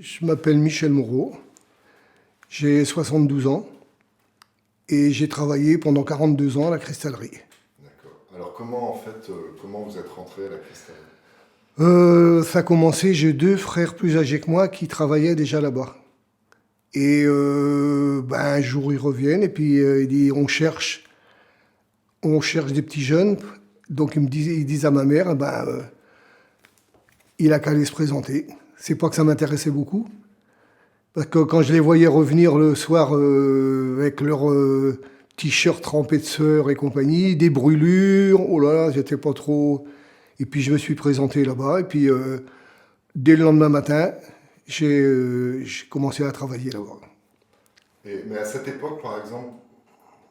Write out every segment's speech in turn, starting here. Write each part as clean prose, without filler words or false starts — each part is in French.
Je m'appelle Michel Moreau, j'ai 72 ans et j'ai travaillé pendant 42 ans à la cristallerie. D'accord. Alors comment en fait, comment vous êtes rentré à la cristallerie? Ça a commencé, j'ai deux frères plus âgés que moi qui travaillaient déjà là-bas. Et un jour ils reviennent et puis ils disent on cherche des petits jeunes. Donc ils disent à ma mère, il a qu'à aller se présenter. C'est pas que ça m'intéressait beaucoup. Parce que quand je les voyais revenir le soir avec leur t-shirt trempé de sueur et compagnie, des brûlures, oh là là, j'étais pas trop. Et puis je me suis présenté là-bas, et puis dès le lendemain matin, j'ai commencé à travailler là-bas. Mais à cette époque, par exemple,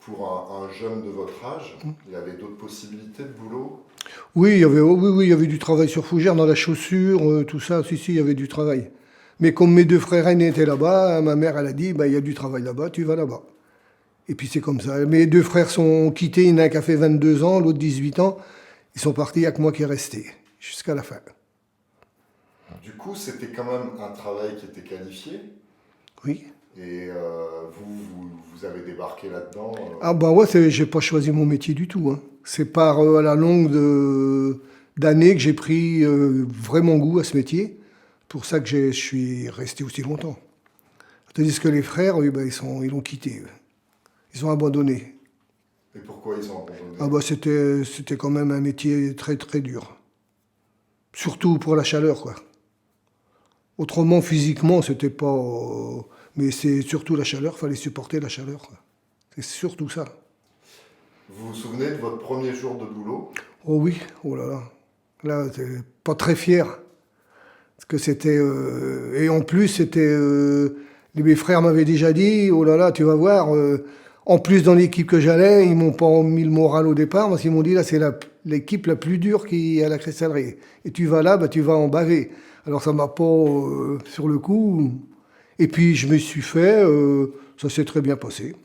pour un jeune de votre âge, il y avait d'autres possibilités de boulot? Oui, il y avait du travail sur fougère, dans la chaussure, tout ça, si, il y avait du travail. Mais comme mes deux frères aînés étaient là-bas, ma mère, elle a dit, il y a du travail là-bas, tu vas là-bas. Et puis c'est comme ça. Mes deux frères sont quittés, il y en a un qui a fait 22 ans, l'autre 18 ans. Ils sont partis, il n'y a que moi qui est resté, jusqu'à la fin. Du coup, c'était quand même un travail qui était qualifié. Oui. Et vous avez débarqué là-dedans. Ah bah ouais, j'ai pas choisi mon métier du tout, hein. C'est par à la longue d'années que j'ai pris vraiment goût à ce métier. Pour ça que je suis resté aussi longtemps. Tandis que les frères, oui, ils l'ont quitté. Ils ont abandonné. Et pourquoi ils ont abandonné? Ah bah c'était quand même un métier très très dur. Surtout pour la chaleur, quoi. Autrement, physiquement, c'était pas. Mais c'est surtout la chaleur, fallait supporter la chaleur, quoi. C'est surtout ça. Vous vous souvenez de votre premier jour de boulot? Oh oui, oh là là. Là, t'es pas très fier. Parce que c'était. Et en plus, c'était. Mes frères m'avaient déjà dit, oh là là, tu vas voir. En plus, dans l'équipe que j'allais, ils m'ont pas mis le moral au départ, parce qu'ils m'ont dit, là, c'est l'équipe la plus dure qui est à la cristallerie. Et tu vas là, tu vas en baver. Alors ça m'a pas, sur le coup. Et puis je me suis fait, ça s'est très bien passé.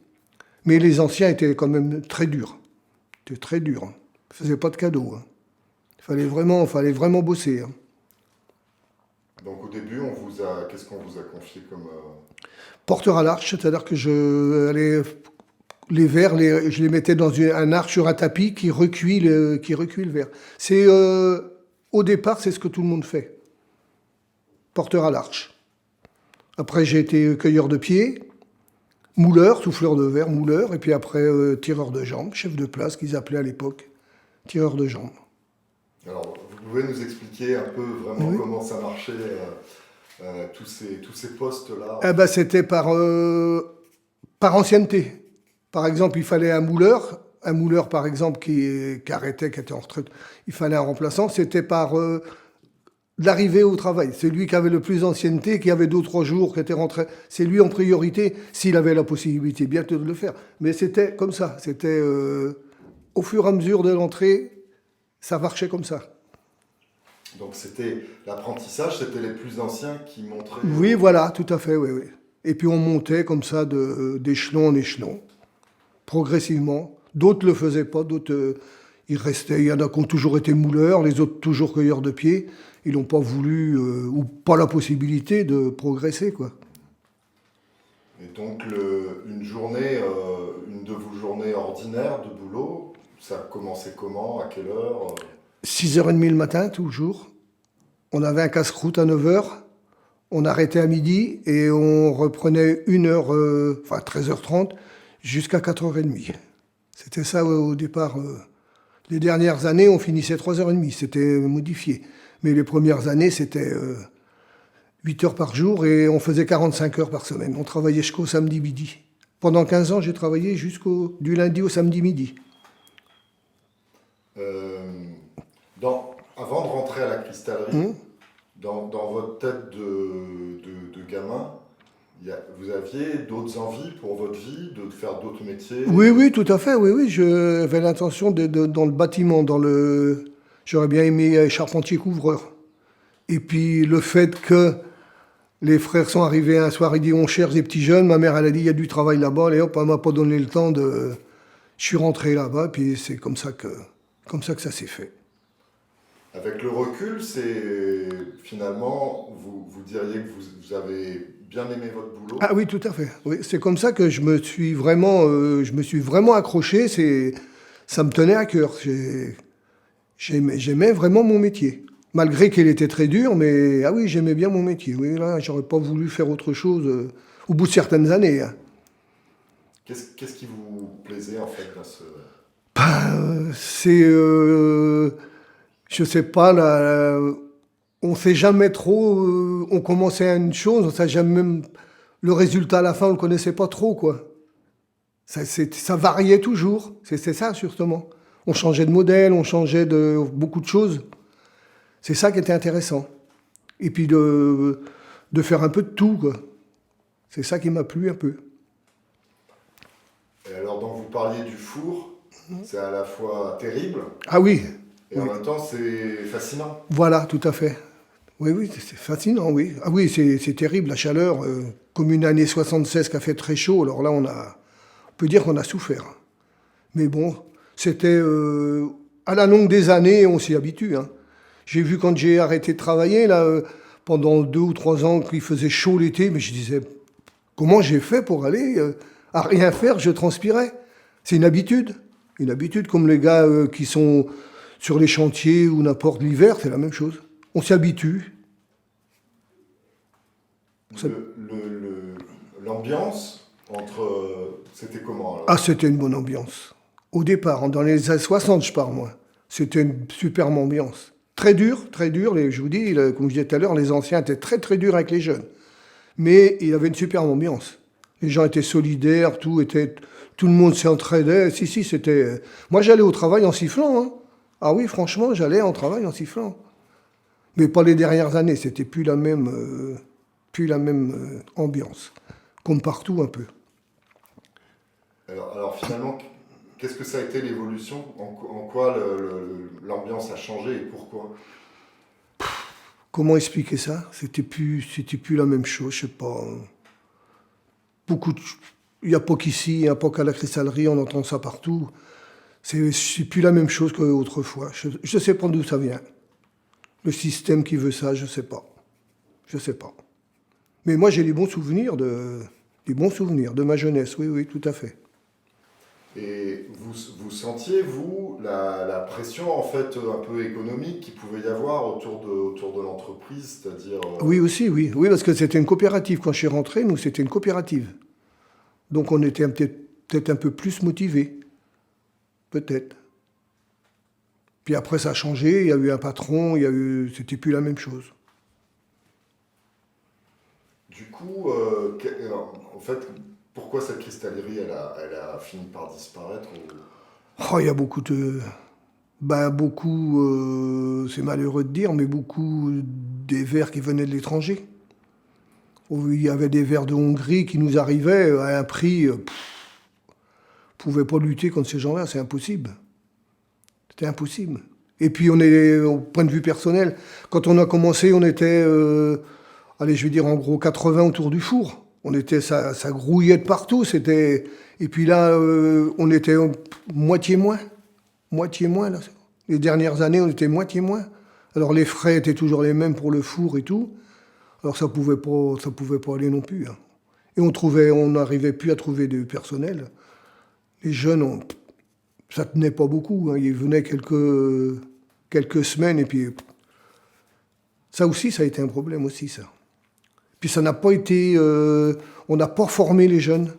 Mais les anciens étaient quand même très durs. C'était très dur, hein. Ils faisaient pas de cadeaux, hein. Fallait vraiment bosser, hein. Donc au début, qu'est-ce qu'on vous a confié comme... Porteur à l'arche, c'est-à-dire que les verres, je les mettais dans un arche sur un tapis qui recuit le verre. Au départ, c'est ce que tout le monde fait. Porteur à l'arche. Après, j'ai été cueilleur de pieds, mouleur, souffleur de verre, mouleur, et puis après, tireur de jambes, chef de place qu'ils appelaient à l'époque, tireur de jambes. Alors, vous pouvez nous expliquer un peu vraiment Oui. comment ça marchait, tous ces postes-là? C'était par ancienneté. Par exemple, il fallait un mouleur. Un mouleur, par exemple, qui arrêtait, qui était en retraite, il fallait un remplaçant. C'était par l'arrivée au travail. C'est lui qui avait le plus d'ancienneté, qui avait 2 ou 3 jours, qui était rentré. C'est lui en priorité, s'il avait la possibilité bien de le faire. Mais c'était comme ça. C'était au fur et à mesure de l'entrée, ça marchait comme ça. Donc c'était l'apprentissage, c'était les plus anciens qui montraient... Oui, voilà, tout à fait, oui, oui. Et puis on montait comme ça d'échelon en échelon, progressivement. D'autres le faisaient pas, d'autres, ils restaient. Il y en a qui ont toujours été mouleurs, les autres toujours cueilleurs de pieds. Ils n'ont pas voulu, ou pas la possibilité de progresser, quoi. Et donc une de vos journées ordinaires de boulot, ça commençait comment? À quelle heure? 6h30 le matin, toujours. On avait un casse-croûte à 9h. On arrêtait à midi et on reprenait 1h, 13h30, jusqu'à 4h30. C'était ça au départ. Les dernières années, on finissait 3h30. C'était modifié. Mais les premières années, c'était 8 heures par jour et on faisait 45 heures par semaine. On travaillait jusqu'au samedi midi. Pendant 15 ans, j'ai travaillé du lundi au samedi midi. Euh, Avant de rentrer à la cristallerie, dans votre tête de gamin, vous aviez d'autres envies pour votre vie, de faire d'autres métiers? Oui, oui, tout à fait. Oui, oui. J'avais l'intention dans le bâtiment, j'aurais bien aimé être charpentier-couvreur. Et puis le fait que les frères sont arrivés un soir, ils disent on cherche des petits jeunes. Ma mère, elle a dit il y a du travail là-bas. Et hop, elle m'a pas donné le temps Je suis rentré là-bas, puis c'est comme ça que ça s'est fait. Avec le recul, finalement, vous diriez que vous avez bien aimé votre boulot? Ah oui, tout à fait. Oui, c'est comme ça que je me suis vraiment accroché. Ça me tenait à cœur. J'aimais vraiment mon métier. Malgré qu'il était très dur, mais ah oui, j'aimais bien mon métier. Oui, là, j'aurais pas voulu faire autre chose au bout de certaines années, hein. Qu'est-ce qui vous plaisait en fait dans ce... C'est, je sais pas, on sait jamais trop. On commençait à une chose, on sait jamais même le résultat à la fin, on le connaissait pas trop, quoi. Ça variait toujours. C'est ça, justement. On changeait de modèle, on changeait de beaucoup de choses. C'est ça qui était intéressant. Et puis de faire un peu de tout, quoi. C'est ça qui m'a plu un peu. Et alors, donc vous parliez du four, c'est à la fois terrible Ah oui, et en oui. même temps c'est fascinant. Voilà, tout à fait. Oui, oui, c'est fascinant, oui. Ah oui, c'est terrible, la chaleur. Comme une année 76 qui a fait très chaud, alors là, on peut dire qu'on a souffert. Mais bon, c'était à la longue des années, on s'y habitue, hein. J'ai vu quand j'ai arrêté de travailler, là, pendant 2 ou 3 ans, qu'il faisait chaud l'été, mais je disais, comment j'ai fait pour aller à rien faire, je transpirais. C'est une habitude. Une habitude comme les gars qui sont sur les chantiers ou n'importe l'hiver, c'est la même chose. On s'y habitue. Ça- L'ambiance c'était comment Ah, alors? c'était une bonne ambiance. Au départ, dans les années 60, je parle, moi. C'était une superbe ambiance. Très dur. Je vous dis, comme je disais tout à l'heure, les anciens étaient très, très durs avec les jeunes. Mais il y avait une superbe ambiance. Les gens étaient solidaires, tout le monde s'entraidait. Si, c'était... Moi, j'allais au travail en sifflant, hein. Ah oui, franchement, j'allais en travail en sifflant. Mais pas les dernières années, c'était plus la même ambiance. Comme partout, un peu. Alors finalement, qu'est-ce que ça a été l'évolution? En quoi l'ambiance a changé et pourquoi? Comment expliquer ça? C'était plus la même chose, je sais pas. Beaucoup de... Il n'y a pas qu'ici, il n'y a pas qu'à la cristallerie, on entend ça partout. C'est plus la même chose qu'autrefois. Je ne sais pas d'où ça vient. Le système qui veut ça, je sais pas. Je sais pas. Mais moi, j'ai des bons souvenirs de ma jeunesse, oui, oui, tout à fait. Et vous sentiez, vous, la pression en fait un peu économique qu'il pouvait y avoir autour de l'entreprise, c'est-à-dire... Oui, aussi, oui. Oui, parce que c'était une coopérative. Quand je suis rentré, nous, c'était une coopérative. Donc, on était peut-être un peu plus motivés. Peut-être. Puis après, ça a changé. Il y a eu un patron, c'était plus la même chose. Du coup, en fait, pourquoi cette cristallerie, elle a fini par disparaître Oh, il y a beaucoup de... Ben, beaucoup, c'est malheureux de dire, mais beaucoup des verres qui venaient de l'étranger. Il y avait des verres de Hongrie qui nous arrivaient à un prix... on ne pouvait pas lutter contre ces gens-là, c'est impossible. C'était impossible. Et puis, au point de vue personnel, quand on a commencé, on était, allez, je vais dire en gros 80 autour du four. Ça grouillait de partout. Et puis là, on était moitié moins. Moitié moins, là. Les dernières années, on était moitié moins. Alors, les frais étaient toujours les mêmes pour le four et tout. Alors, ça pouvait pas aller non plus, hein. Et on n'arrivait plus à trouver du personnel. Les jeunes, ça tenait pas beaucoup, hein. Ils venaient quelques semaines et puis ça aussi, ça a été un problème aussi, ça. Puis ça n'a pas été, on n'a pas formé les jeunes.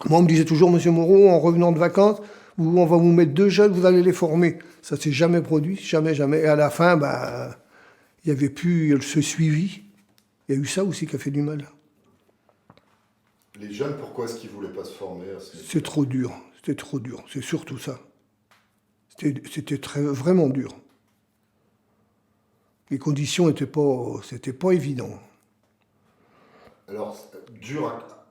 Moi, on me disait toujours, Monsieur Moreau, en revenant de vacances, on va vous mettre 2 jeunes, vous allez les former. Ça s'est jamais produit, jamais, jamais. Et à la fin, bah, il n'y avait plus ce suivi. Il y a eu ça aussi qui a fait du mal. Les jeunes, pourquoi est-ce qu'ils ne voulaient pas se former à ce C'est métier? trop dur, c'était trop dur. C'est surtout ça. C'était vraiment dur. Les conditions c'était pas évident. Alors,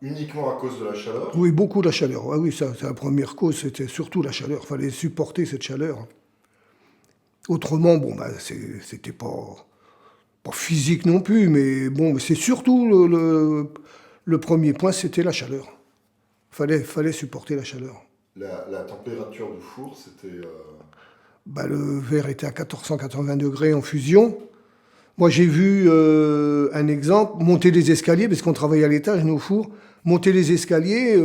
uniquement à cause de la chaleur? Oui, beaucoup la chaleur. Ah oui, ça, c'est la première cause, c'était surtout la chaleur. Il fallait supporter cette chaleur. Autrement, bon, bah, c'était pas physique non plus, mais bon, c'est surtout le premier point, c'était la chaleur. Fallait supporter la chaleur. La température du four, c'était... bah, le verre était à 1480 degrés en fusion. Moi, j'ai vu un exemple, monter les escaliers, parce qu'on travaillait à l'étage, nous, au four, monter les escaliers,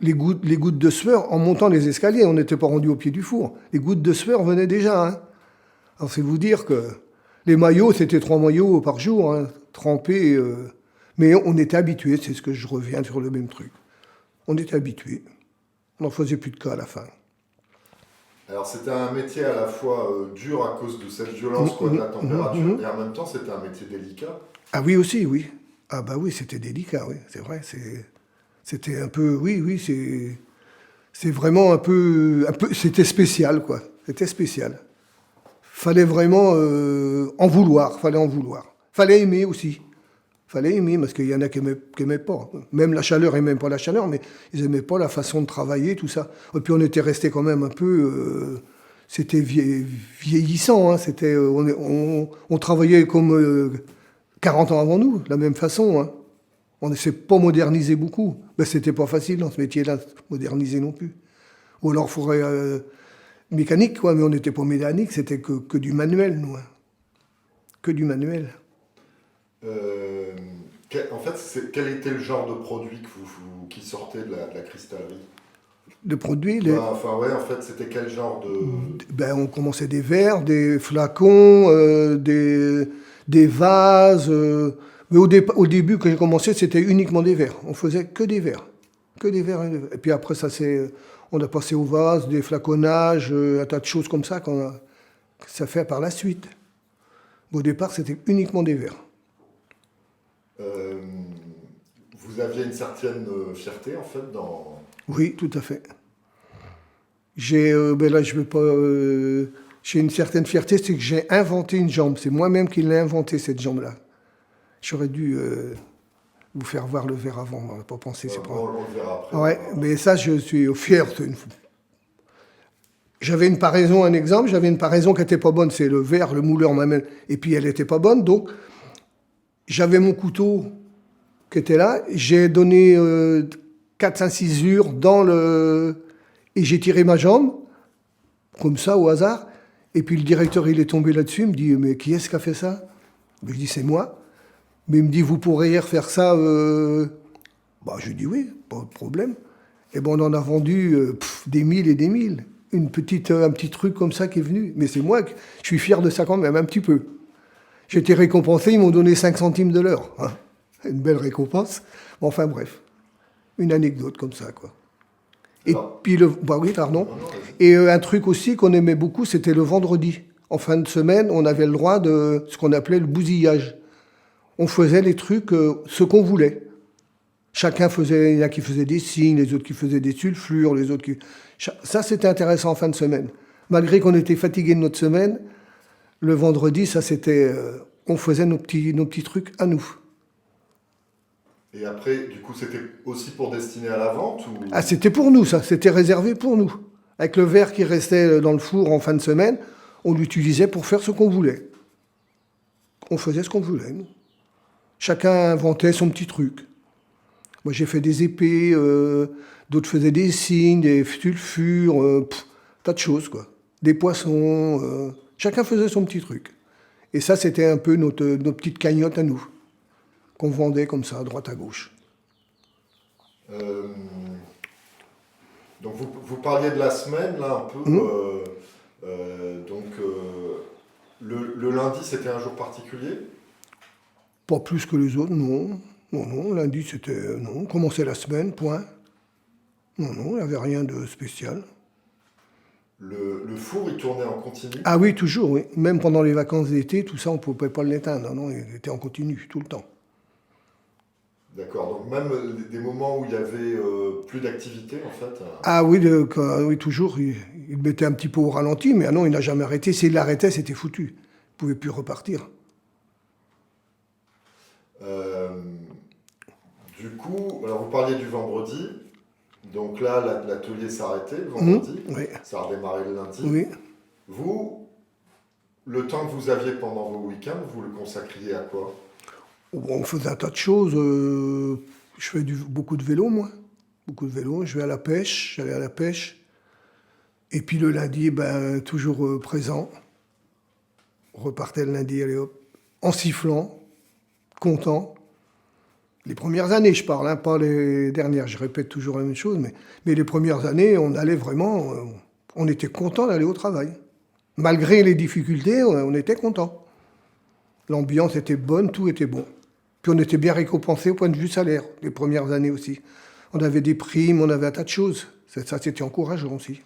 les gouttes de sueur, en montant les escaliers, on n'était pas rendu au pied du four. Les gouttes de sueur venaient déjà. Hein. Alors, c'est vous dire que les maillots, c'était 3 maillots par jour, hein, trempés. Mais on était habitués, c'est ce que je reviens sur le même truc. On était habitués. On n'en faisait plus de cas à la fin. Alors c'était un métier à la fois dur à cause de cette violence quoi, de la température, et en même temps c'était un métier délicat. Ah oui aussi, oui. Ah bah oui, c'était délicat, oui, c'est vrai. C'était un peu, oui, c'est vraiment un peu, c'était spécial, quoi. C'était spécial. Fallait vraiment fallait en vouloir. Fallait aimer aussi. Fallait aimer, parce qu'il y en a qui aimaient pas. Même la chaleur, ils n'aimaient pas la chaleur, mais ils n'aimaient pas la façon de travailler, tout ça. Et puis on était resté quand même un peu... c'était vieillissant, hein. C'était, on travaillait comme 40 ans avant nous, de la même façon. Hein. On ne s'est pas modernisé beaucoup. Ben, c'était pas facile dans ce métier-là, moderniser non plus. Ou alors il faudrait mécanique, quoi, mais on n'était pas mécanique, c'était que du manuel, nous. Hein. Que du manuel. En fait, quel était le genre de produit qui sortait de la cristallerie? De produits Enfin, ouais, en fait, c'était quel genre de... Ben, on commençait des verres, des flacons, des vases. Mais au début, quand j'ai commencé, c'était uniquement des verres. On faisait que des verres. Que des verres. Et puis après, on a passé aux vases, des flaconnages, un tas de choses comme ça que ça fait par la suite. Au départ, c'était uniquement des verres. Vous aviez une certaine fierté, en fait, dans... Oui, tout à fait. Ben là, je veux pas... j'ai une certaine fierté, c'est que j'ai inventé une jambe. C'est moi-même qui l'ai inventée, cette jambe-là. J'aurais dû vous faire voir le verre avant, on n'a pas pensé. C'est pas... On le verra après. Ouais, mais ça, je suis fier. J'avais une paraison, un exemple, j'avais une paraison qui n'était pas bonne, c'est le verre, le mouleur m'amène, et puis elle n'était pas bonne, donc j'avais mon couteau qui était là, j'ai donné 4-5 cisures et j'ai tiré ma jambe, comme ça, au hasard, et puis le directeur, il est tombé là-dessus, il me dit, mais qui est-ce qui a fait ça? Je dis, c'est moi. Mais il me dit, vous pourriez refaire ça Bah, je lui dis, oui, pas de problème. Et bon, on en a vendu des mille et des mille. Un petit truc comme ça qui est venu. Mais c'est moi, je suis fier de ça quand même, un petit peu. J'ai été récompensé, ils m'ont donné 5 centimes de l'heure. Hein. Une belle récompense. Enfin bref, une anecdote comme ça, quoi. Et puis, bah oui, pardon. Et un truc aussi qu'on aimait beaucoup, c'était le vendredi. En fin de semaine, on avait le droit de ce qu'on appelait le bousillage. On faisait les trucs, ce qu'on voulait. Chacun faisait, il y en a qui faisaient des signes, les autres qui faisaient des sulfures, les autres qui... Ça, c'était intéressant en fin de semaine. Malgré qu'on était fatigué de notre semaine, le vendredi, ça, c'était... on faisait nos petits trucs à nous. Et après, du coup, c'était aussi pour destiner à la vente ou... Ah, c'était pour nous, ça. C'était réservé pour nous. Avec le verre qui restait dans le four en fin de semaine, on l'utilisait pour faire ce qu'on voulait. On faisait ce qu'on voulait, nous. Chacun inventait son petit truc. Moi, j'ai fait des épées, d'autres faisaient des signes, des sulfures, tas de choses, quoi. Des poissons. Chacun faisait son petit truc. Et ça, c'était un peu notre petite cagnotte à nous, qu'on vendait comme ça, à droite à gauche. Donc, vous parliez de la semaine, là, un peu. Le lundi, c'était un jour particulier? Pas plus que les autres, non. Non, lundi, c'était... Non, on commençait la semaine, point. Non, il n'y avait rien de spécial. Le four, il tournait en continu? Ah oui, toujours, oui. Même pendant les vacances d'été, tout ça, on ne pouvait pas l'éteindre. Non, il était en continu, tout le temps. D'accord, donc même des moments où il y avait plus d'activité, en fait? Ah oui, oui toujours. Il mettait un petit peu au ralenti, mais non, il n'a jamais arrêté. S'il l'arrêtait, c'était foutu. Il ne pouvait plus repartir. Du coup, alors vous parliez du vendredi, donc là l'atelier s'arrêtait le vendredi, oui. Ça a redémarré le lundi. Oui. Vous, le temps que vous aviez pendant vos week-ends, vous le consacriez à quoi? On faisait un tas de choses. Je fais beaucoup de vélo, moi. Beaucoup de vélo. Je vais à la pêche, j'allais à la pêche. Et puis le lundi, ben, toujours présent. On repartait le lundi, allez hop, en sifflant, content. Les premières années, je parle, hein, pas les dernières. Je répète toujours la même chose, mais les premières années, on allait vraiment, on était content d'aller au travail. Malgré les difficultés, on était content. L'ambiance était bonne, tout était bon. Puis on était bien récompensé au point de vue salaire, les premières années aussi. On avait des primes, on avait un tas de choses. Ça, c'était encourageant aussi.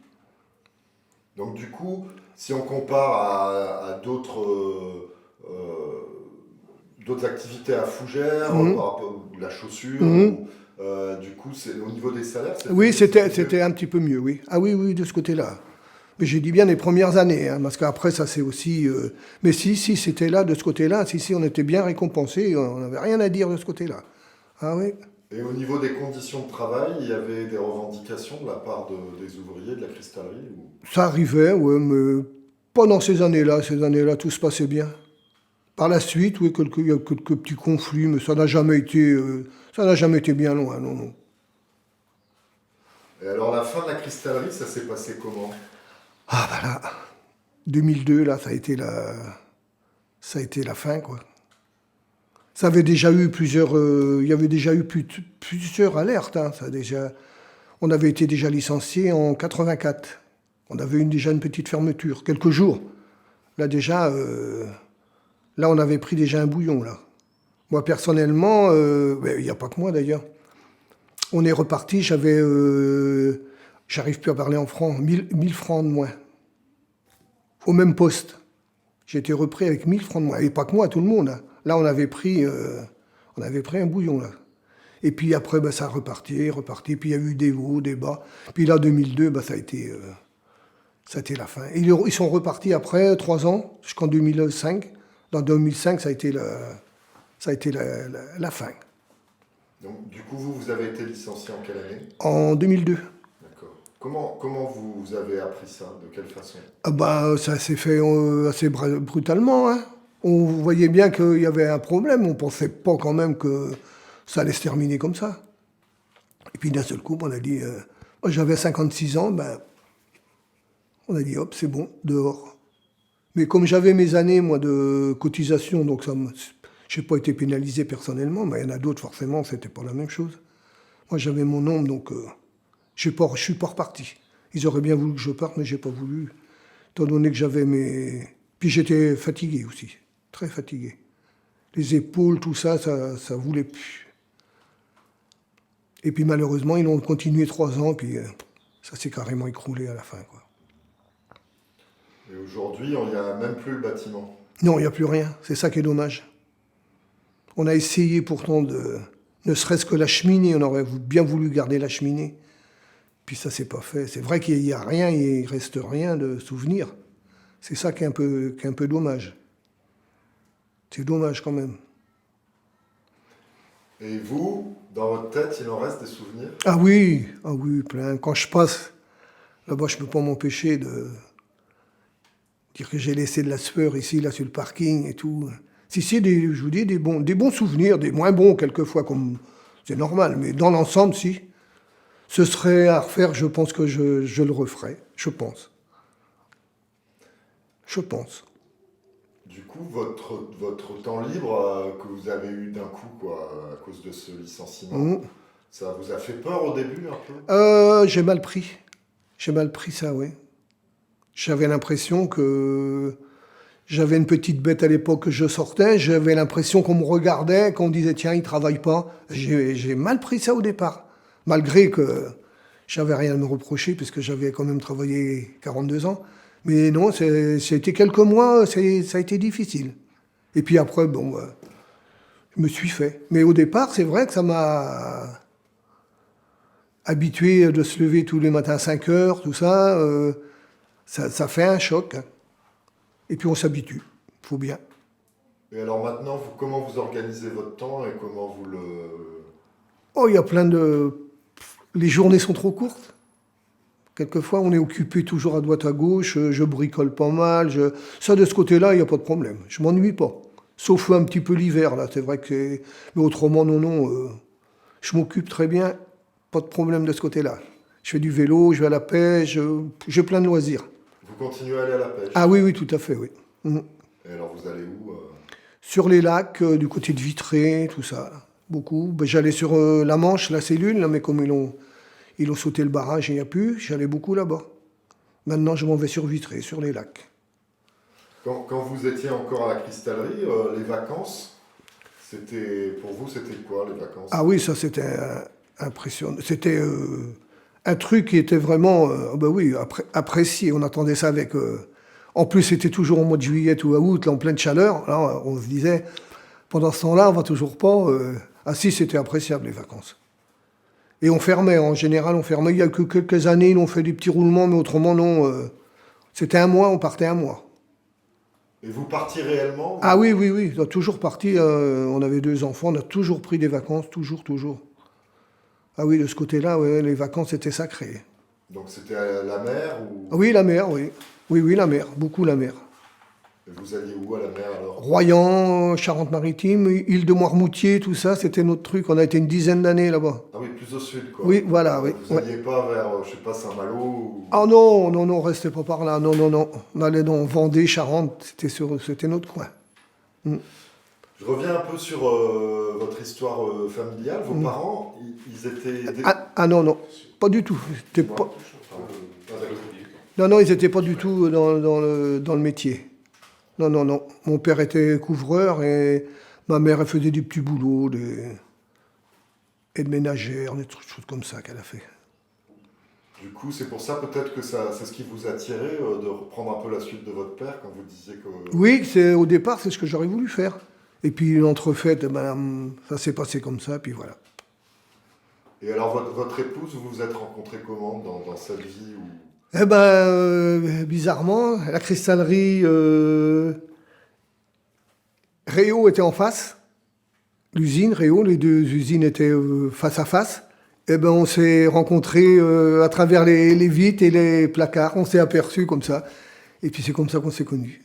Donc du coup, si on compare à d'autres activités à Fougères, par rapport à la chaussure, du coup, au niveau des salaires, oui, c'était un petit peu mieux, oui. Ah oui, oui, de ce côté-là. Mais j'ai dit bien les premières années, hein, parce qu'après, ça c'est aussi... Mais si, c'était là, de ce côté-là, si, on était bien récompensés, on n'avait rien à dire de ce côté-là. Ah oui. Et au niveau des conditions de travail, il y avait des revendications de la part des ouvriers de la cristallerie Ça arrivait, oui, mais pas dans ces années-là. Ces années-là, tout se passait bien. Par la suite, oui, il y a quelques petits conflits, mais ça n'a jamais été bien loin, non, non. Et alors, la fin de la cristallerie, ça s'est passé comment? Ah, voilà. 2002, là, ça a été la fin, quoi. Ça avait déjà eu il y avait déjà eu plusieurs alertes, hein, on avait été déjà licencié en 84. On avait déjà une petite fermeture, quelques jours. Là, déjà, là, on avait pris déjà un bouillon, là. Moi, personnellement, il n'y a pas que moi, d'ailleurs. On est reparti, j'arrive plus à parler en francs, 1000 francs de moins. Au même poste. J'ai été repris avec 1000 francs de moins. Et pas que moi, tout le monde. Hein. Là, on avait pris un bouillon, là. Et puis après, ça a reparti. Puis il y a eu des hauts, des bas. Puis là, 2002, ça a été la fin. Et ils sont repartis après 3 ans, jusqu'en 2005. Dans 2005, ça a été la fin. Donc, du coup, vous avez été licencié en quelle année? En 2002. D'accord. Comment vous avez appris ça? De quelle façon? Ça s'est fait assez brutalement. Hein. On voyait bien qu'il y avait un problème. On ne pensait pas quand même que ça allait se terminer comme ça. Et puis d'un seul coup, on a dit... moi, j'avais 56 ans, on a dit hop, c'est bon, dehors. Mais comme j'avais mes années, moi, de cotisation, donc je n'ai pas été pénalisé personnellement, mais il y en a d'autres, forcément, c'était pas la même chose. Moi, j'avais mon nombre, donc je suis pas reparti. Ils auraient bien voulu que je parte, mais j'ai pas voulu, étant donné que j'avais mes... Puis j'étais fatigué aussi, très fatigué. Les épaules, tout ça, ça voulait plus. Et puis malheureusement, ils ont continué 3 ans, puis ça s'est carrément écroulé à la fin, quoi. Et aujourd'hui, il n'y a même plus le bâtiment? Non, il n'y a plus rien. C'est ça qui est dommage. On a essayé pourtant ne serait-ce que la cheminée, on aurait bien voulu garder la cheminée. Puis ça s'est pas fait. C'est vrai qu'il n'y a rien, il reste rien de souvenir. C'est ça qui est un peu dommage. C'est dommage quand même. Et vous, dans votre tête, il en reste des souvenirs? Ah oui, plein. Quand je passe, là-bas, je ne peux pas m'empêcher de dire que j'ai laissé de la sueur ici, là, sur le parking et tout. Si, je vous dis, des bons souvenirs, des moins bons quelquefois, comme c'est normal, mais dans l'ensemble, si. Ce serait à refaire, je pense que je le referais, je pense. Je pense. Du coup, votre temps libre que vous avez eu d'un coup, quoi, à cause de ce licenciement, ça vous a fait peur au début un peu? J'ai mal pris. J'ai mal pris ça, oui. J'avais l'impression que j'avais une petite bête à l'époque que je sortais. J'avais l'impression qu'on me regardait, qu'on me disait tiens, il travaille pas. J'ai mal pris ça au départ, malgré que j'avais rien à me reprocher puisque j'avais quand même travaillé 42 ans. Mais non, c'était quelques mois, ça a été difficile. Et puis après, je me suis fait. Mais au départ, c'est vrai que ça m'a habitué de se lever tous les matins à 5 heures, tout ça. Ça fait un choc. Hein. Et puis on s'habitue, il faut bien. Et alors maintenant, comment vous organisez votre temps et comment vous le... Oh, il y a les journées sont trop courtes. Quelquefois, on est occupé toujours à droite à gauche, je bricole pas mal. Ça, de ce côté-là, il n'y a pas de problème. Je m'ennuie pas. Sauf un petit peu l'hiver, là, c'est vrai que... Mais autrement, non, je m'occupe très bien, pas de problème de ce côté-là. Je fais du vélo, je vais à la pêche, j'ai plein de loisirs. Vous continuez à aller à la pêche? Ah oui, oui, tout à fait, oui. Et alors vous allez où Sur les lacs, du côté de Vitré, tout ça, beaucoup. Ben, j'allais sur la Manche, la cellule, là, mais comme ils ont sauté le barrage, il n'y a plus, j'allais beaucoup là-bas. Maintenant, je m'en vais sur Vitré, sur les lacs. Quand vous étiez encore à la cristallerie, les vacances, pour vous, c'était quoi les vacances? Ah oui, ça c'était impressionnant. C'était un truc qui était vraiment, ben oui, apprécié. On attendait ça avec. En plus, c'était toujours au mois de juillet ou à août, là, en pleine chaleur. Là, on se disait, pendant ce temps-là, on va toujours pas. Ah si, c'était appréciable les vacances. Et on fermait, en général, on fermait. Il y a que quelques années, ils ont fait des petits roulements, mais autrement, non. C'était un mois, on partait un mois. Et vous partiez réellement? Ah oui, oui, oui, on a toujours parti. On avait 2 enfants, on a toujours pris des vacances, toujours, toujours. Ah oui, de ce côté-là, ouais, les vacances étaient sacrées. Donc c'était à la mer ou... Ah oui, la mer, oui. Oui, oui, la mer, beaucoup la mer. Et vous alliez où à la mer alors? Royan, Charente-Maritime, île de Noirmoutier, tout ça, c'était notre truc. On a été une dizaine d'années là-bas. Ah oui, plus au sud quoi. Oui, voilà, oui. Vous n'alliez pas vers, je sais pas, Saint-Malo ou... Ah non, non, non, on restait pas par là. Non, non, non. On allait dans Vendée, Charente, c'était notre coin. Je reviens un peu sur votre histoire familiale. Vos parents, ils étaient... Ah non, non, pas du tout. Non, non, ils n'étaient pas du tout dans le métier. Non, non, non. Mon père était couvreur et ma mère, elle faisait des petits boulots, et de ménagère, des trucs comme ça qu'elle a fait. Du coup, c'est pour ça peut-être que c'est ce qui vous attirait de reprendre un peu la suite de votre père quand vous disiez que... Oui, au départ, c'est ce que j'aurais voulu faire. Et puis l'entrefaite, ben, ça s'est passé comme ça, puis voilà. Et alors, votre épouse, vous vous êtes rencontrés comment dans cette vie où... Eh ben, bizarrement, la cristallerie Réau était en face. L'usine Réau, les 2 usines étaient face à face. Eh ben, on s'est rencontrés à travers les vitres et les placards. On s'est aperçus comme ça. Et puis c'est comme ça qu'on s'est connus.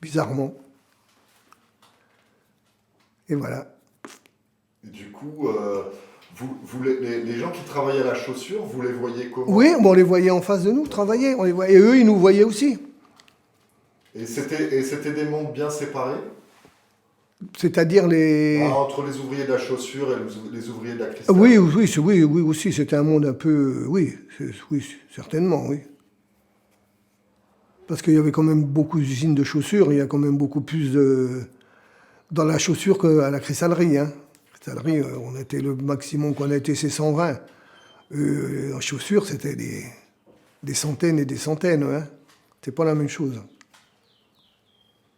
Bizarrement. Et voilà. Et du coup, les gens qui travaillaient à la chaussure, vous les voyez comment? Oui, bon, on les voyait en face de nous travailler. On les voyait, et eux, ils nous voyaient aussi. Et c'était des mondes bien séparés? C'est-à-dire entre les ouvriers de la chaussure et les ouvriers de la cristallerie? Oui, oui, oui, oui, aussi. C'était un monde un peu... Oui, oui, certainement, oui. Parce qu'il y avait quand même beaucoup d'usines de chaussures. Il y a quand même beaucoup plus dans la chaussure qu'à la cristallerie. Hein. La cristallerie, on était le maximum qu'on a été, c'est 120. En chaussures, c'était des centaines et des centaines. Hein. C'est pas la même chose.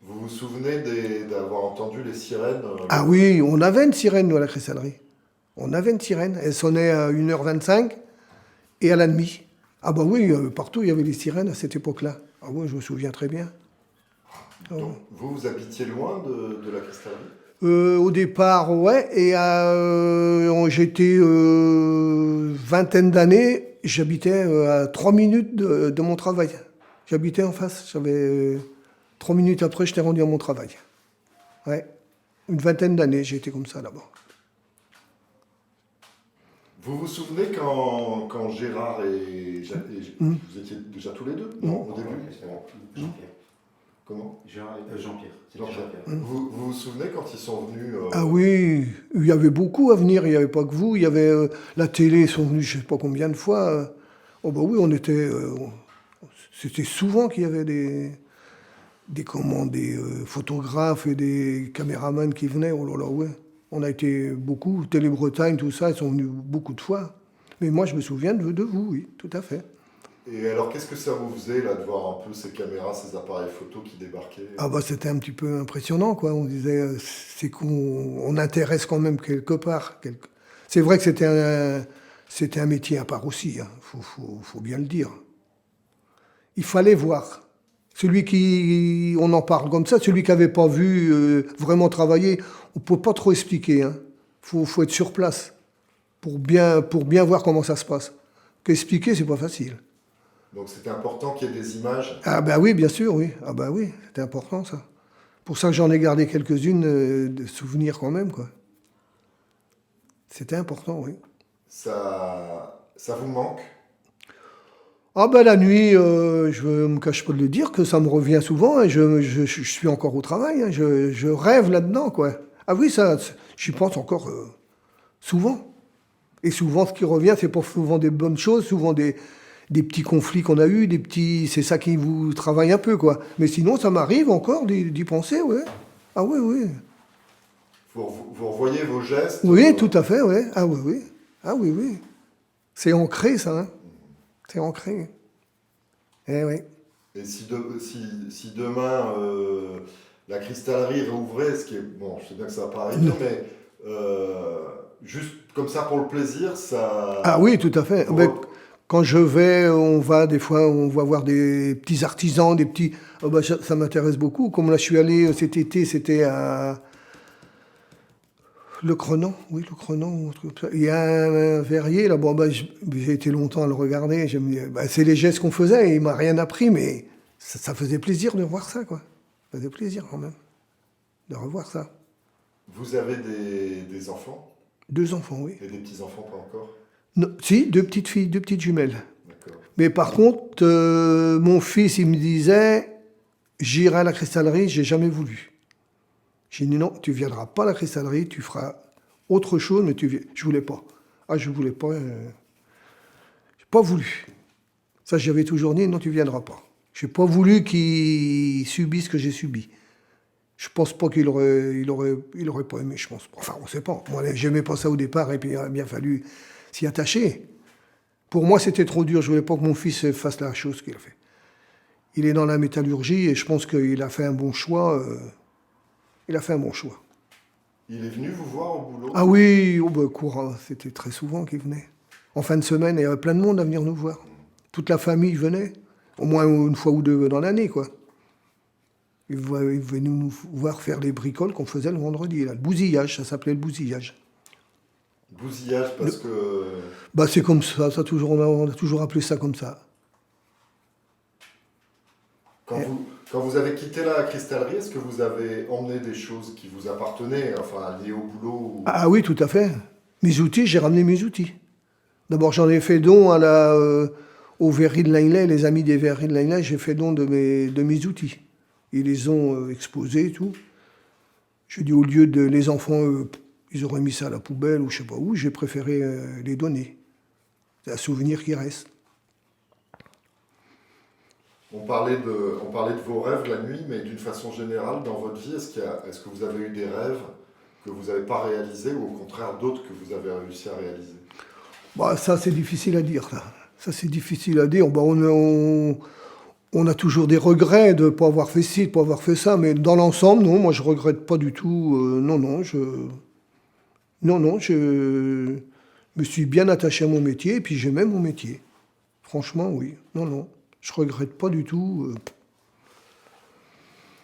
Vous vous souvenez d'avoir entendu les sirènes? Ah oui, on avait une sirène, nous, à la cristallerie. On avait une sirène. Elle sonnait à 1h25 et à la demie. Ah bah oui, partout, il y avait des sirènes à cette époque-là. Ah oui, je me souviens très bien. Donc, vous habitiez loin de la cristallerie? Au départ, ouais. Et j'étais vingtaine d'années. J'habitais à 3 minutes de mon travail. J'habitais en face. J'avais 3 minutes après, j'étais rendu à mon travail. Ouais. Une vingtaine d'années, j'ai été comme ça là-bas. Vous vous souvenez quand Gérard et vous étiez déjà tous les deux? Non, au début? Jean-Pierre. Comment? Jean-Pierre. Vous vous souvenez quand ils sont venus? Ah oui, il y avait beaucoup à venir, il n'y avait pas que vous, il y avait la télé, ils sont venus je ne sais pas combien de fois. Oh bah oui, c'était souvent qu'il y avait des photographes et des caméramans qui venaient, oh là là, ouais. On a été beaucoup, Télé-Bretagne, tout ça, ils sont venus beaucoup de fois. Mais moi, je me souviens de vous, oui, tout à fait. Et alors, qu'est-ce que ça vous faisait, là, de voir un peu ces caméras, ces appareils photos qui débarquaient? Ah bah c'était un petit peu impressionnant, quoi. On disait, c'est qu'on intéresse quand même quelque part. C'est vrai que c'était un métier à part aussi, hein. Faut bien le dire. Il fallait voir. On en parle comme ça, celui qui n'avait pas vu vraiment travailler, on ne peut pas trop expliquer. Hein. Faut être sur place pour bien voir comment ça se passe. Qu'expliquer, c'est pas facile. Donc c'était important qu'il y ait des images? Ah ben oui, bien sûr, oui. Ah ben oui, c'était important ça. Pour ça que j'en ai gardé quelques-unes de souvenirs quand même, quoi. C'était important, oui. Ça Ça vous manque? Ah ben la nuit, je ne me cache pas de le dire que ça me revient souvent, hein, je suis encore au travail, hein, je rêve là-dedans, quoi. Ah oui, ça, j'y pense encore souvent. Et souvent, ce qui revient, c'est pas souvent des bonnes choses, souvent des petits conflits qu'on a eus, c'est ça qui vous travaille un peu, quoi. Mais sinon, ça m'arrive encore d'y penser, ouais. Ah oui, oui. Vous revoyez vos gestes? Oui, tout à fait, ouais. Ah oui, oui. Ah oui, oui. C'est ancré, ça, hein. C'est ancré. Eh oui. Et si demain la cristallerie réouvrait, ce qui est... Bon, je sais bien que ça va pas arriver, mais juste comme ça pour le plaisir, ça... Ah oui, tout à fait. Vous Ben, re- quand je vais, on va des fois, on va voir des petits artisans, des petits... Ah ben, ça m'intéresse beaucoup. Comme là, je suis allé cet été, c'était à Le Crenan. Oui, Le Crenan. Un truc comme ça. Il y a un verrier, là. Bon, ben, j'ai été longtemps à le regarder. Ben, c'est les gestes qu'on faisait. Il m'a rien appris, mais ça faisait plaisir de voir ça, quoi. Ça faisait plaisir, quand même, de revoir ça. Vous avez des enfants? 2 enfants, oui. Et des petits-enfants, pas encore? Non, si, 2 petites filles, 2 petites jumelles. D'accord. Mais par contre, mon fils, il me disait, j'irai à la cristallerie, j'ai jamais voulu. J'ai dit non, tu viendras pas à la cristallerie, tu feras autre chose, mais tu viens. Je voulais pas. Ah, je voulais pas. J'ai pas voulu. Ça, j'avais toujours dit, non, tu viendras pas. J'ai pas voulu qu'il subisse ce que j'ai subi. Je pense pas qu'il aurait pas aimé, je pense. Enfin, on sait pas. Moi, j'aimais pas ça au départ, et puis il a bien fallu s'y attacher. Pour moi, c'était trop dur. Je voulais pas que mon fils fasse la chose qu'il a fait. Il est dans la métallurgie et je pense qu'il a fait un bon choix. Il a fait un bon choix. Il est venu vous voir au boulot? Ah oui, oh ben, courant, c'était très souvent qu'il venait. En fin de semaine, il y avait plein de monde à venir nous voir. Toute la famille venait. Au moins une fois ou deux dans l'année, quoi. Il venait nous voir faire les bricoles qu'on faisait le vendredi. Là. Le bousillage, ça s'appelait le bousillage. Bousillage, parce que... Bah, c'est comme ça, on a toujours appelé ça comme ça. Quand vous avez quitté la cristallerie, est-ce que vous avez emmené des choses qui vous appartenaient, enfin liées au boulot ou... Ah oui, tout à fait. Mes outils, j'ai ramené mes outils. D'abord, j'en ai fait don aux verreries de Langley, les amis des verreries de Langley, j'ai fait don de mes outils. Ils les ont exposés et tout. Je dis, au lieu de les enfants, ils auraient mis ça à la poubelle ou je sais pas où, j'ai préféré les donner. C'est un souvenir qui reste. On parlait de vos rêves la nuit, mais d'une façon générale, dans votre vie, est-ce que vous avez eu des rêves que vous n'avez pas réalisés ou au contraire d'autres que vous avez réussi à réaliser? Bah, ça, c'est difficile à dire. Ça c'est difficile à dire. Bah, on a toujours des regrets de ne pas avoir fait ci, de ne pas avoir fait ça, mais dans l'ensemble, non, moi je ne regrette pas du tout. Non, je me suis bien attaché à mon métier et puis j'aimais mon métier. Franchement, oui. Non, je ne regrette pas du tout.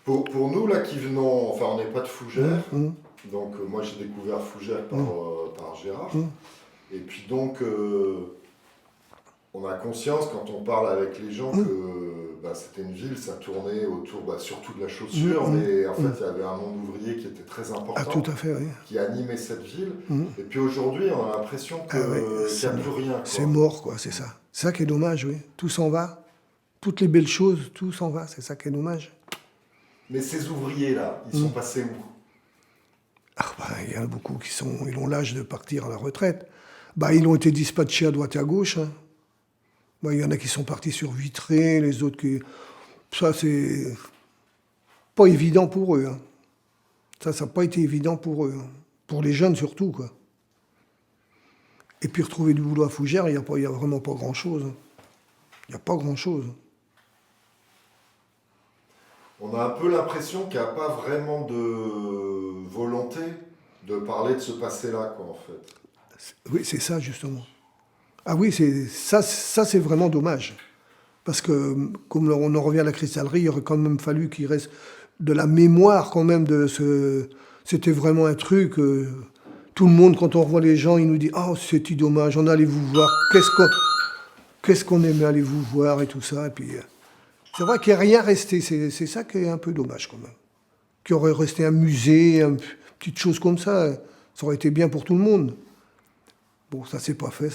Pour nous, là, qui venons, enfin, on n'est pas de Fougères, donc moi j'ai découvert Fougères par Gérard, et puis donc on a conscience quand on parle avec les gens que c'était une ville, ça tournait autour surtout de la chaussure, mais en fait il y avait un monde ouvrier qui était très important, Ah, tout à fait, oui. qui animait cette ville, et puis aujourd'hui on a l'impression qu'il n'y a plus rien. Quoi. C'est mort, quoi, c'est ça. C'est ça qui est dommage, oui. Tout s'en va. Toutes les belles choses, tout s'en va, c'est ça qui est dommage. Mais ces ouvriers-là, ils sont passés où? Ah, il y en a beaucoup ils ont l'âge de partir à la retraite. Ils ont été dispatchés à droite et à gauche. Hein. Il y en a qui sont partis sur Vitré, les autres qui... Ça, c'est pas évident pour eux. Hein. Ça n'a pas été évident pour eux. Hein. Pour les jeunes surtout, quoi. Et puis retrouver du boulot à Fougères, il n'y a vraiment pas grand-chose. Il n'y a pas grand-chose. On a un peu l'impression qu'il n'y a pas vraiment de volonté de parler de ce passé-là, quoi, en fait. Oui, c'est ça, justement. Ah oui, ça, c'est vraiment dommage. Parce que, comme on en revient à la cristallerie, il aurait quand même fallu qu'il reste de la mémoire, quand même, de ce... C'était vraiment un truc... tout le monde, quand on revoit les gens, il nous dit « Oh, c'est dommage, on allait vous voir. Qu'est-ce qu'on aimait aller vous voir et tout ça. » Et puis... C'est vrai qu'il n'y a rien resté, c'est ça qui est un peu dommage quand même. Qu'il aurait resté un musée, une petite chose comme ça aurait été bien pour tout le monde. Bon, ça s'est pas fait.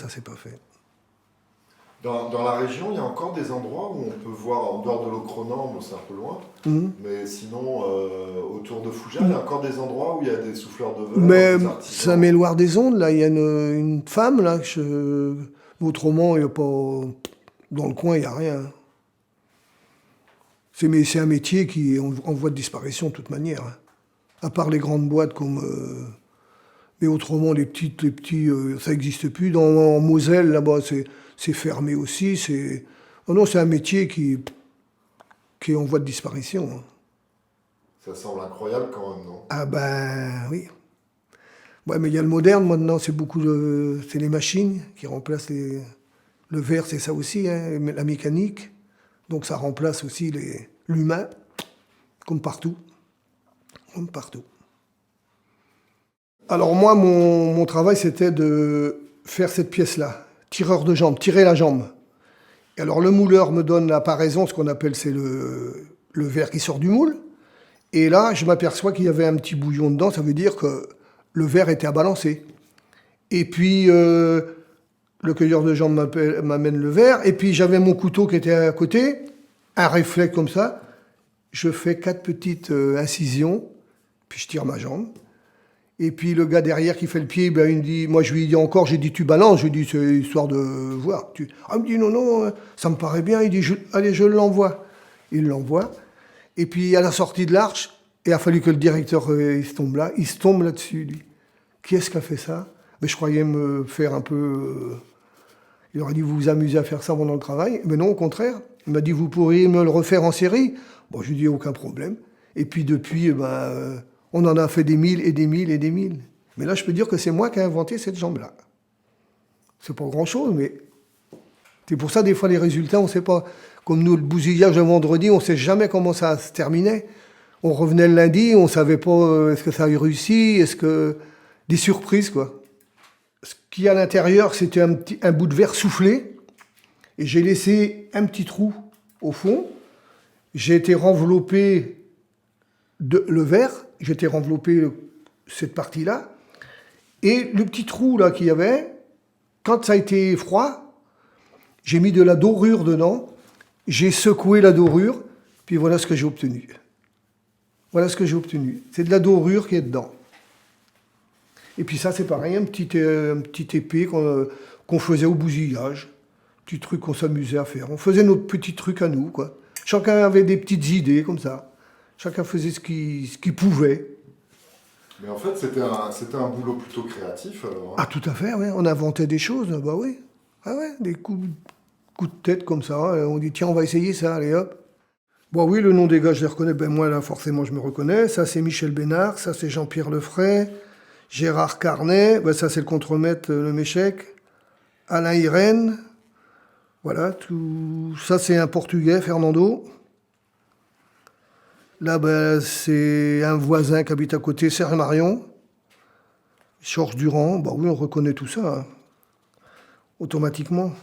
Dans la région, il y a encore des endroits où on peut voir, en dehors de l'Ocronorme, c'est un peu loin, mais sinon, autour de Fougères, il y a encore des endroits où il y a des souffleurs de verre, Mais des artisans. Saint-Méloire-des-Ondes, là, il y a une femme, là, autrement, il n'y a pas... Dans le coin, il n'y a rien. C'est un métier qui est en voie de disparition de toute manière. Hein. À part les grandes boîtes comme... mais autrement, les petits, ça n'existe plus. En Moselle, là-bas, c'est fermé aussi. Oh non, c'est un métier qui est en voie de disparition. Hein. Ça semble incroyable quand même, non? Ah ben oui. Ouais, mais il y a le moderne maintenant, c'est les machines qui remplacent le verre, c'est ça aussi, hein, la mécanique. Donc ça remplace aussi l'humain, comme partout. Comme partout. Alors moi, mon travail, c'était de faire cette pièce-là, tireur de jambe, tirer la jambe. Et alors le mouleur me donne la paraison, ce qu'on appelle, c'est le verre qui sort du moule. Et là, je m'aperçois qu'il y avait un petit bouillon dedans, ça veut dire que le verre était à balancer. Et puis, le cueilleur de jambes m'amène le verre, et puis j'avais mon couteau qui était à côté, un réflexe comme ça, je fais 4 petites incisions, puis je tire ma jambe. Et puis le gars derrière qui fait le pied, ben, il me dit, moi je lui dis encore, j'ai dit tu balances, je lui dis c'est histoire de voir. Ah, il me dit non, ça me paraît bien, il dit allez, je l'envoie. Il l'envoie. Et puis à la sortie de l'arche, il a fallu que le directeur il se tombe là-dessus, lui. Qui est-ce qui a fait ça? Mais je croyais me faire un peu... il aurait dit, vous vous amusez à faire ça pendant le travail? Mais non, au contraire. Il m'a dit, vous pourriez me le refaire en série? Bon, je lui ai dit, aucun problème. Et puis depuis, on en a fait des mille et des mille et des mille. Mais là, je peux dire que c'est moi qui ai inventé cette jambe-là. C'est pas grand-chose, mais... c'est pour ça, des fois, les résultats, on ne sait pas. Comme nous, le bousillage le vendredi, on ne sait jamais comment ça se terminait. On revenait le lundi, on ne savait pas est-ce que ça avait réussi, est-ce que... des surprises, quoi. Ce qu'il y a à l'intérieur, c'était un bout de verre soufflé. Et j'ai laissé un petit trou au fond. J'ai été renveloppé le verre. J'ai été renveloppé cette partie-là. Et le petit trou là qu'il y avait, quand ça a été froid, j'ai mis de la dorure dedans. J'ai secoué la dorure. Puis voilà ce que j'ai obtenu. Voilà ce que j'ai obtenu. C'est de la dorure qui est dedans. Et puis ça, c'est pareil, un petit épée qu'on faisait au bousillage. Petit truc qu'on s'amusait à faire. On faisait notre petit truc à nous, quoi. Chacun avait des petites idées, comme ça. Chacun faisait ce qu'il pouvait. Mais en fait, c'était un boulot plutôt créatif, alors. Hein. Ah, tout à fait, oui. On inventait des choses, bah oui. Ah ouais, des coups de tête comme ça. On dit, tiens, on va essayer ça, allez hop. Bon, oui, le nom des gars, je les reconnais. Ben moi, là, forcément, je me reconnais. Ça, c'est Michel Bénard. Ça, c'est Jean-Pierre Lefray. Gérard Carnet, ben ça c'est le contremaître, le Méchec. Alain Irène, voilà, tout ça c'est un Portugais, Fernando. Là, ben, c'est un voisin qui habite à côté, Serge Marion. Georges Durand, ben oui, on reconnaît tout ça, hein, automatiquement.